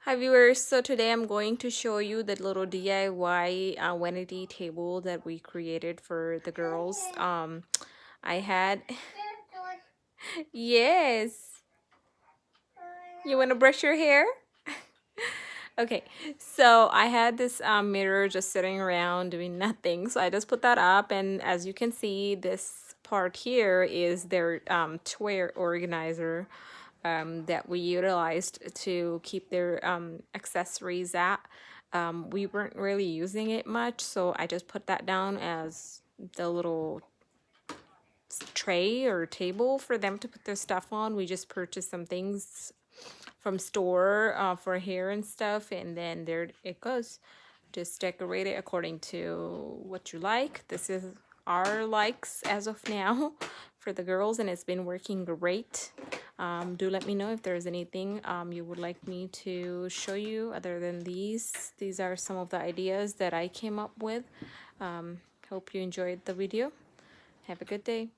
Hi viewers, so today I'm going to show you the little DIY vanity table that we created for the girls. I had, yes, you want to brush your hair? Okay, so I had this mirror just sitting around doing nothing, so I just put that up, and as you can see, this part here is their toy organizer that we utilized to keep their accessories at. We weren't really using it much, so I just put that down as the little tray or table for them to put their stuff on. We just purchased some things from store for hair and stuff, and then there it goes. Just decorate it according to what you like. This is our likes as of now for the girls, and it's been working great. Do let me know if there's anything you would like me to show you other than these. These are some of the ideas that I came up with. Hope you enjoyed the video. Have a good day.